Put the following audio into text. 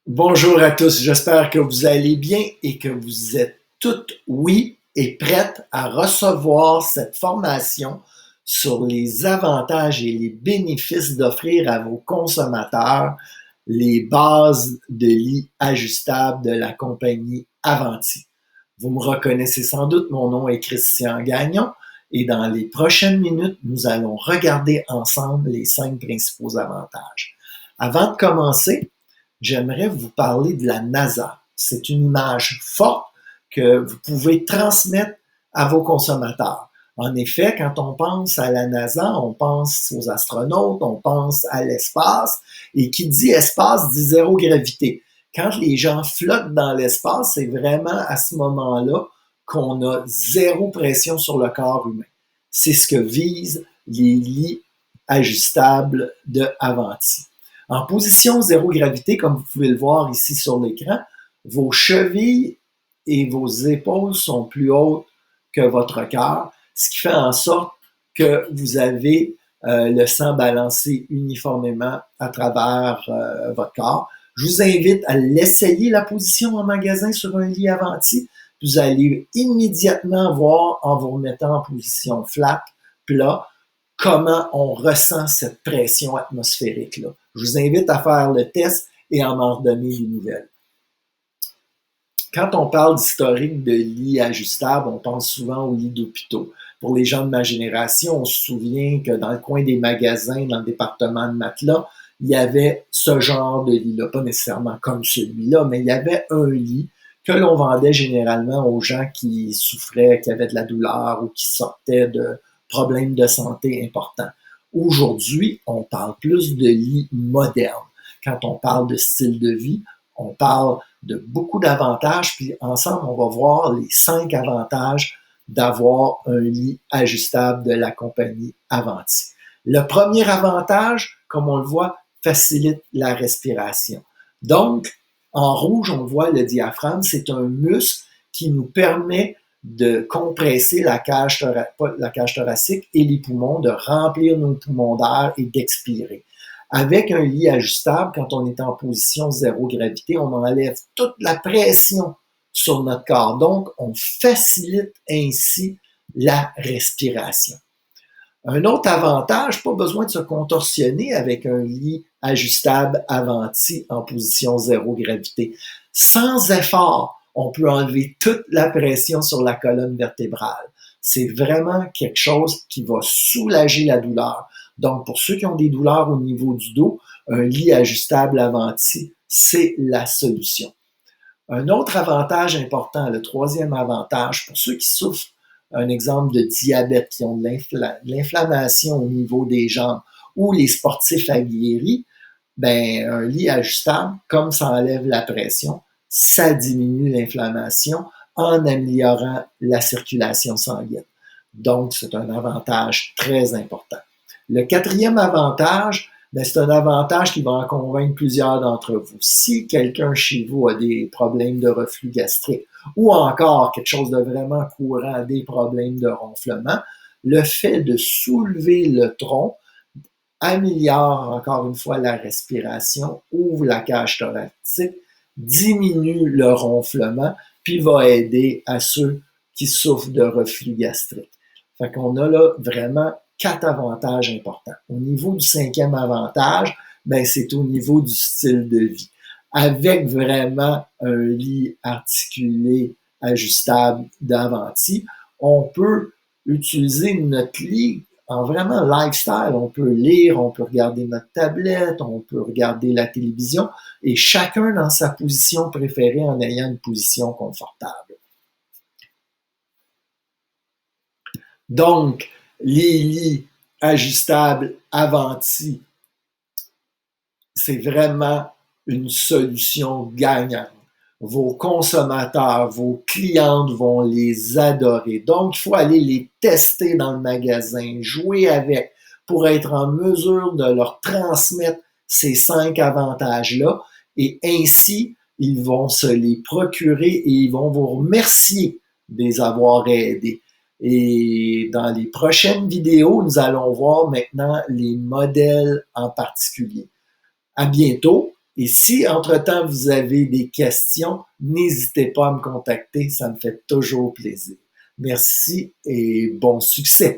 Bonjour à tous, j'espère que vous allez bien et que vous êtes toutes oui et prêtes à recevoir cette formation sur les avantages et les bénéfices d'offrir à vos consommateurs les bases de lit ajustables de la compagnie Avanti. Vous me reconnaissez sans doute, mon nom est Christian Gagnon et dans les prochaines minutes, nous allons regarder ensemble les 5 principaux avantages. Avant de commencer, j'aimerais vous parler de la NASA. C'est une image forte que vous pouvez transmettre à vos consommateurs. En effet, quand on pense à la NASA, on pense aux astronautes, on pense à l'espace, et qui dit espace dit zéro gravité. Quand les gens flottent dans l'espace, c'est vraiment à ce moment-là qu'on a zéro pression sur le corps humain. C'est ce que visent les lits ajustables de Avanti. En position zéro gravité, comme vous pouvez le voir ici sur l'écran, vos chevilles et vos épaules sont plus hautes que votre cœur, ce qui fait en sorte que vous avez le sang balancé uniformément à travers votre corps. Je vous invite à l'essayer, la position en magasin sur un lit Avanti. Vous allez immédiatement voir, en vous remettant en position flat, plat, comment on ressent cette pression atmosphérique-là. Je vous invite à faire le test et à m'en redonner des nouvelles. Quand on parle d'historique de lits ajustables, on pense souvent aux lits d'hôpitaux. Pour les gens de ma génération, on se souvient que dans le coin des magasins, dans le département de matelas, il y avait ce genre de lit-là, pas nécessairement comme celui-là, mais il y avait un lit que l'on vendait généralement aux gens qui souffraient, qui avaient de la douleur ou qui sortaient de problèmes de santé importants. Aujourd'hui, on parle plus de lits modernes. Quand on parle de style de vie, on parle de beaucoup d'avantages, puis ensemble, on va voir les 5 avantages d'avoir un lit ajustable de la compagnie Avanti. Le premier avantage, comme on le voit, facilite la respiration. Donc, en rouge, on voit le diaphragme, c'est un muscle qui nous permet de compresser la cage thoracique et les poumons, de remplir nos poumons d'air et d'expirer. Avec un lit ajustable, quand on est en position zéro gravité, on enlève toute la pression sur notre corps. Donc, on facilite ainsi la respiration. Un autre avantage, pas besoin de se contorsionner avec un lit ajustable Avanti en position zéro gravité. Sans effort, on peut enlever toute la pression sur la colonne vertébrale. C'est vraiment quelque chose qui va soulager la douleur. Donc, pour ceux qui ont des douleurs au niveau du dos, un lit ajustable Avanti, c'est la solution. Un autre avantage important, le troisième avantage, pour ceux qui souffrent, un exemple de diabète, qui ont de l'inflammation au niveau des jambes, ou les sportifs aguerris, ben, un lit ajustable, comme ça enlève la pression, ça diminue l'inflammation en améliorant la circulation sanguine. Donc, c'est un avantage très important. Le quatrième avantage, ben, c'est un avantage qui va en convaincre plusieurs d'entre vous. Si quelqu'un chez vous a des problèmes de reflux gastrique ou encore quelque chose de vraiment courant, des problèmes de ronflement, le fait de soulever le tronc améliore encore une fois la respiration, ouvre la cage thoracique, diminue le ronflement, puis va aider à ceux qui souffrent de reflux gastrique. Fait qu'on a là vraiment 4 avantages importants. Au niveau du 5e avantage, ben c'est au niveau du style de vie. Avec vraiment un lit articulé ajustable d'Avanti, on peut utiliser notre lit en vraiment lifestyle. On peut lire, on peut regarder notre tablette, on peut regarder la télévision, et chacun dans sa position préférée en ayant une position confortable. Donc, les lits ajustables Avanti, c'est vraiment une solution gagnante. Vos consommateurs, vos clientes vont les adorer. Donc, il faut aller les tester dans le magasin, jouer avec pour être en mesure de leur transmettre ces 5 avantages-là. Et ainsi, ils vont se les procurer et ils vont vous remercier de les avoir aidés. Et dans les prochaines vidéos, nous allons voir maintenant les modèles en particulier. À bientôt Et si, entre-temps, vous avez des questions, n'hésitez pas à me contacter, ça me fait toujours plaisir. Merci et bon succès.